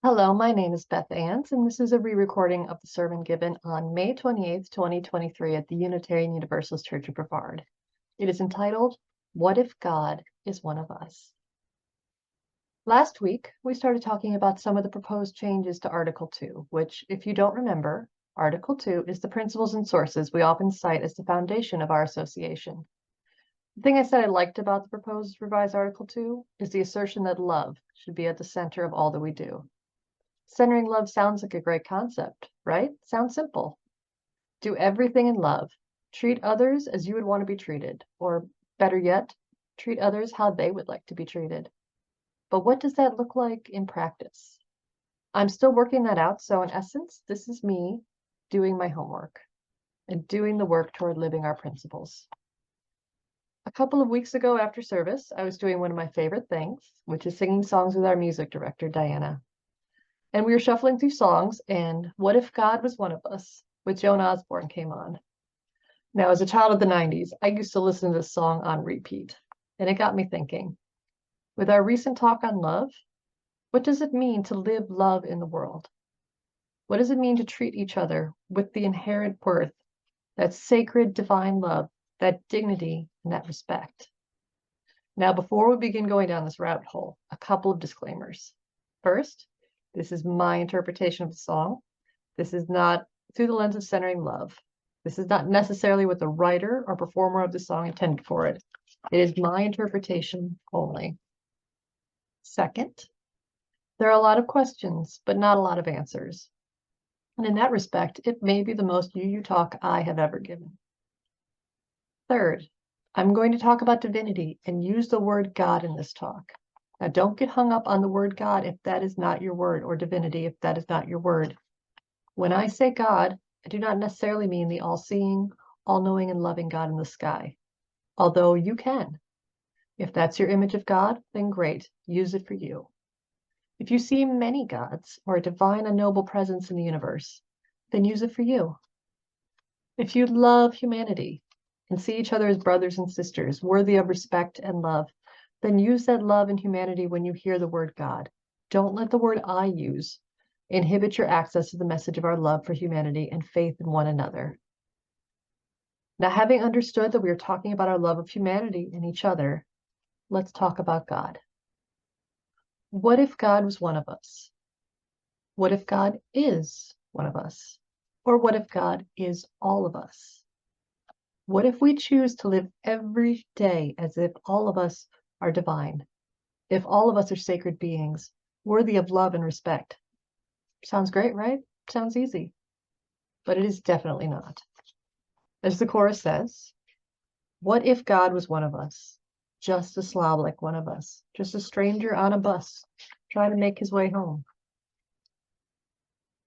Hello, my name is Beth Anz, and this is a re-recording of the sermon given on May 28th, 2023 at the Unitarian Universalist Church of Brevard. It is entitled, What If God is One of Us? Last week, we started talking about some of the proposed changes to Article 2, which, if you don't remember, Article 2 is the principles and sources we often cite as the foundation of our association. The thing I said I liked about the proposed revised Article 2 is the assertion that love should be at the center of all that we do. Centering love sounds like a great concept, right? Sounds simple. Do everything in love. Treat others as you would want to be treated, or better yet, treat others how they would like to be treated. But what does that look like in practice? I'm still working that out, so in essence, this is me doing my homework and doing the work toward living our principles. A couple of weeks ago after service, I was doing one of my favorite things, which is singing songs with our music director, Diana. And we were shuffling through songs, and What If God Was One of Us with Joan Osborne came on. Now, as a child of the 90s, I used to listen to this song on repeat, and it got me thinking. With our recent talk on love, what does it mean to live love in the world? What does it mean to treat each other with the inherent worth, that sacred divine love, that dignity, and that respect? Now, before we begin going down this rabbit hole, a couple of disclaimers. First, this is my interpretation of the song. This is not through the lens of centering love. This is not necessarily what the writer or performer of the song intended for it. It is my interpretation only. Second, there are a lot of questions, but not a lot of answers. And in that respect, it may be the most you talk I have ever given. Third, I'm going to talk about divinity and use the word God in this talk. Now, don't get hung up on the word God if that is not your word, or divinity if that is not your word. When I say God, I do not necessarily mean the all-seeing, all-knowing, and loving God in the sky, although you can. If that's your image of God, then great, use it for you. If you see many gods or a divine and noble presence in the universe, then use it for you. If you love humanity and see each other as brothers and sisters, worthy of respect and love, then use that love and humanity when you hear the word God. Don't let the word I use inhibit your access to the message of our love for humanity and faith in one another. Now, having understood that we are talking about our love of humanity and each other, let's talk about God. What if God was one of us? What if God is one of us? Or what if God is all of us? What if we choose to live every day as if all of us are divine? If all of us are sacred beings, worthy of love and respect? Sounds great, right? Sounds easy. But it is definitely not. As the chorus says, what if God was one of us? Just a slob like one of us, just a stranger on a bus, trying to make his way home.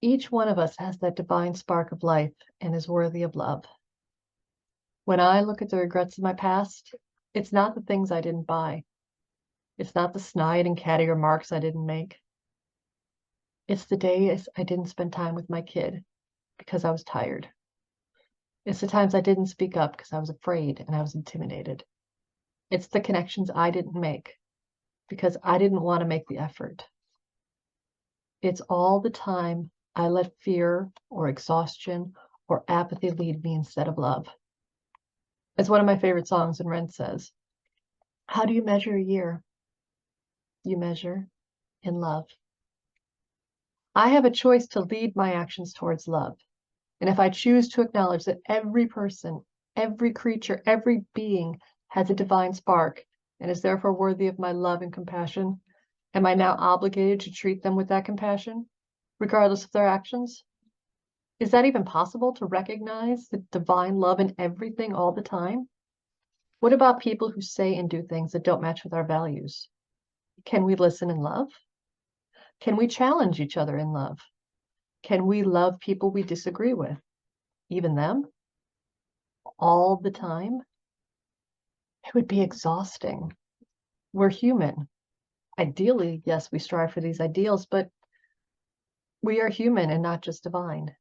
Each one of us has that divine spark of life and is worthy of love. When I look at the regrets of my past, it's not the things I didn't buy. It's not the snide and catty remarks I didn't make. It's the days I didn't spend time with my kid because I was tired. It's the times I didn't speak up because I was afraid and I was intimidated. It's the connections I didn't make because I didn't want to make the effort. It's all the time I let fear or exhaustion or apathy lead me instead of love. As one of my favorite songs in Rent says, how do you measure a year? You measure in love. I have a choice to lead my actions towards love. And if I choose to acknowledge that every person, every creature, every being has a divine spark and is therefore worthy of my love and compassion, am I now obligated to treat them with that compassion, regardless of their actions? Is that even possible, to recognize the divine love in everything all the time? What about people who say and do things that don't match with our values? Can we listen in love? Can we challenge each other in love? Can we love people we disagree with, even them, all the time? It would be exhausting. We're human. Ideally, yes, we strive for these ideals, but we are human and not just divine.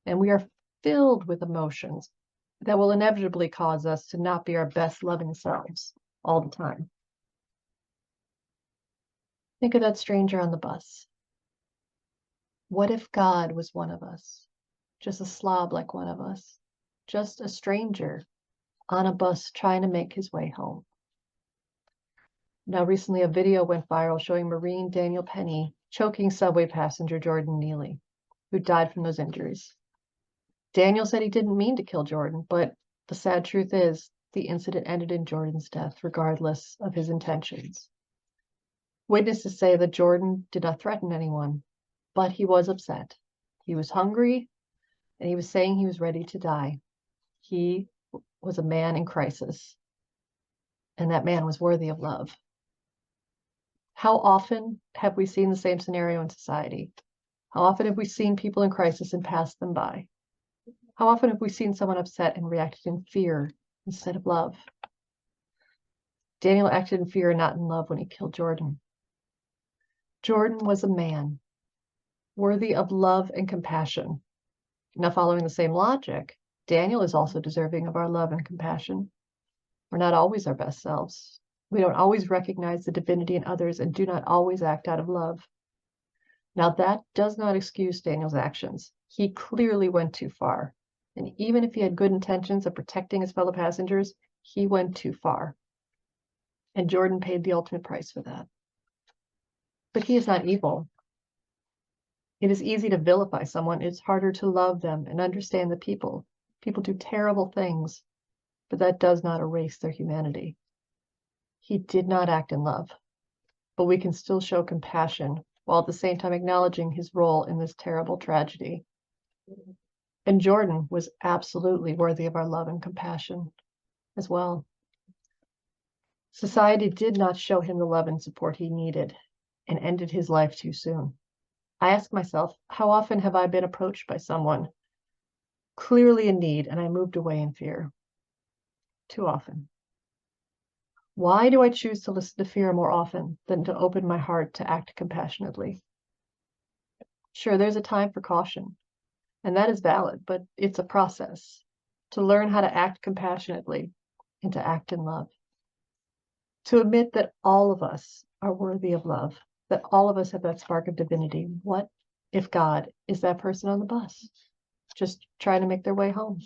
And we are filled with emotions that will inevitably cause us to not be our best loving selves all the time. Think of that stranger on the bus. What if God was one of us? Just a slob like one of us? Just a stranger on a bus trying to make his way home? Now, recently a video went viral showing Marine Daniel Penny choking subway passenger Jordan Neely, who died from those injuries. Daniel said he didn't mean to kill Jordan, but the sad truth is the incident ended in Jordan's death, regardless of his intentions. Witnesses say that Jordan did not threaten anyone, but he was upset. He was hungry, and he was saying he was ready to die. He was a man in crisis, and that man was worthy of love. How often have we seen the same scenario in society? How often have we seen people in crisis and passed them by? How often have we seen someone upset and reacted in fear instead of love? Daniel acted in fear and not in love when he killed Jordan. Jordan was a man worthy of love and compassion. Now, following the same logic, Daniel is also deserving of our love and compassion. We're not always our best selves. We don't always recognize the divinity in others and do not always act out of love. Now, that does not excuse Daniel's actions. He clearly went too far. And even if he had good intentions of protecting his fellow passengers, he went too far. And Jordan paid the ultimate price for that. But he is not evil. It is easy to vilify someone. It's harder to love them and understand the people. People do terrible things, but that does not erase their humanity. He did not act in love, but we can still show compassion while at the same time acknowledging his role in this terrible tragedy. And Jordan was absolutely worthy of our love and compassion as well. Society did not show him the love and support he needed and ended his life too soon. I ask myself, how often have I been approached by someone clearly in need and I moved away in fear? Too often. Why do I choose to listen to fear more often than to open my heart to act compassionately? Sure, there's a time for caution, and that is valid, but it's a process to learn how to act compassionately and to act in love. To admit that all of us are worthy of love, that all of us have that spark of divinity. What if God is that person on the bus, just trying to make their way home,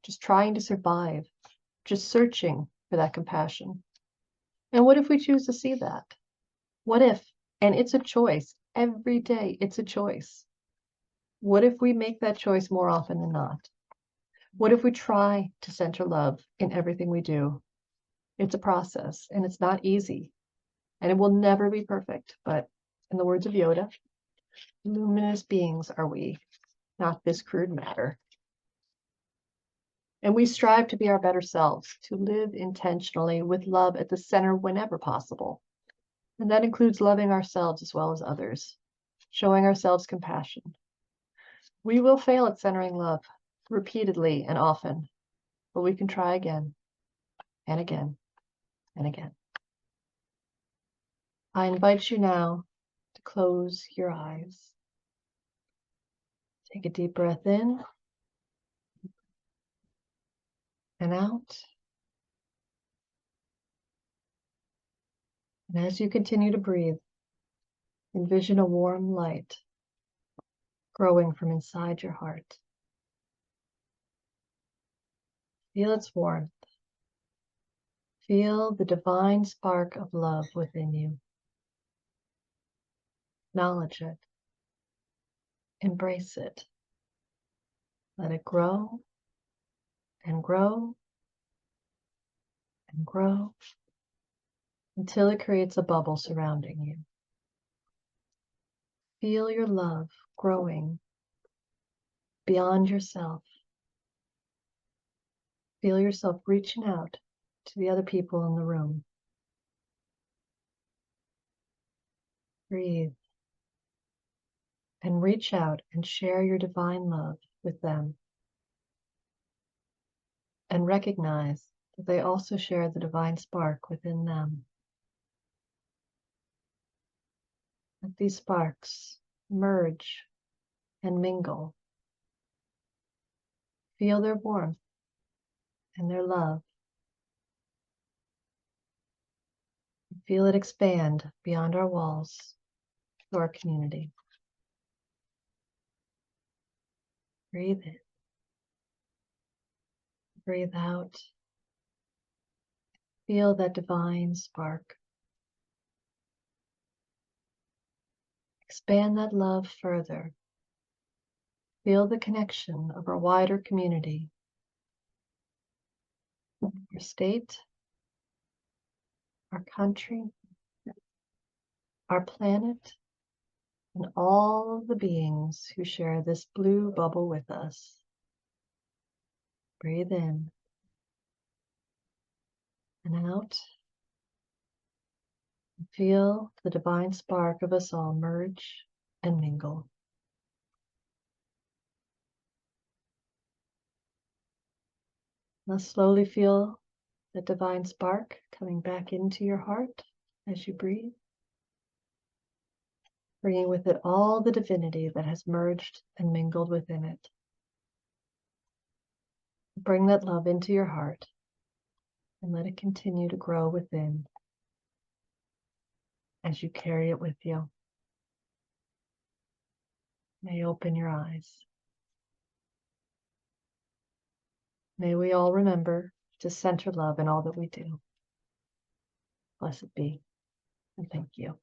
just trying to survive, just searching for that compassion? And what if we choose to see that? What if, and it's a choice, every day it's a choice. What if we make that choice more often than not? What if we try to center love in everything we do? It's a process, and it's not easy, and it will never be perfect. But in the words of Yoda, luminous beings are we, not this crude matter. And we strive to be our better selves, to live intentionally with love at the center whenever possible. And that includes loving ourselves as well as others, showing ourselves compassion. We will fail at centering love repeatedly and often, but we can try again and again and again. I invite you now to close your eyes. Take a deep breath in and out. And as you continue to breathe, envision a warm light growing from inside your heart. Feel its warmth. Feel the divine spark of love within you. Acknowledge it. Embrace it. Let it grow and grow and grow until it creates a bubble surrounding you. Feel your love growing beyond yourself. Feel yourself reaching out to the other people in the room. Breathe and reach out and share your divine love with them. And recognize that they also share the divine spark within them. Let these sparks merge and mingle. Feel their warmth and their love. Feel it expand beyond our walls to our community. Breathe in. Breathe out. Feel that divine spark. Expand that love further. Feel the connection of our wider community, our state, our country, our planet, and all of the beings who share this blue bubble with us. Breathe in and out. And feel the divine spark of us all merge and mingle. Now slowly feel the divine spark coming back into your heart as you breathe, bringing with it all the divinity that has merged and mingled within it. Bring that love into your heart and let it continue to grow within as you carry it with you. May open your eyes. May we all remember to center love in all that we do. Blessed be, and thank you.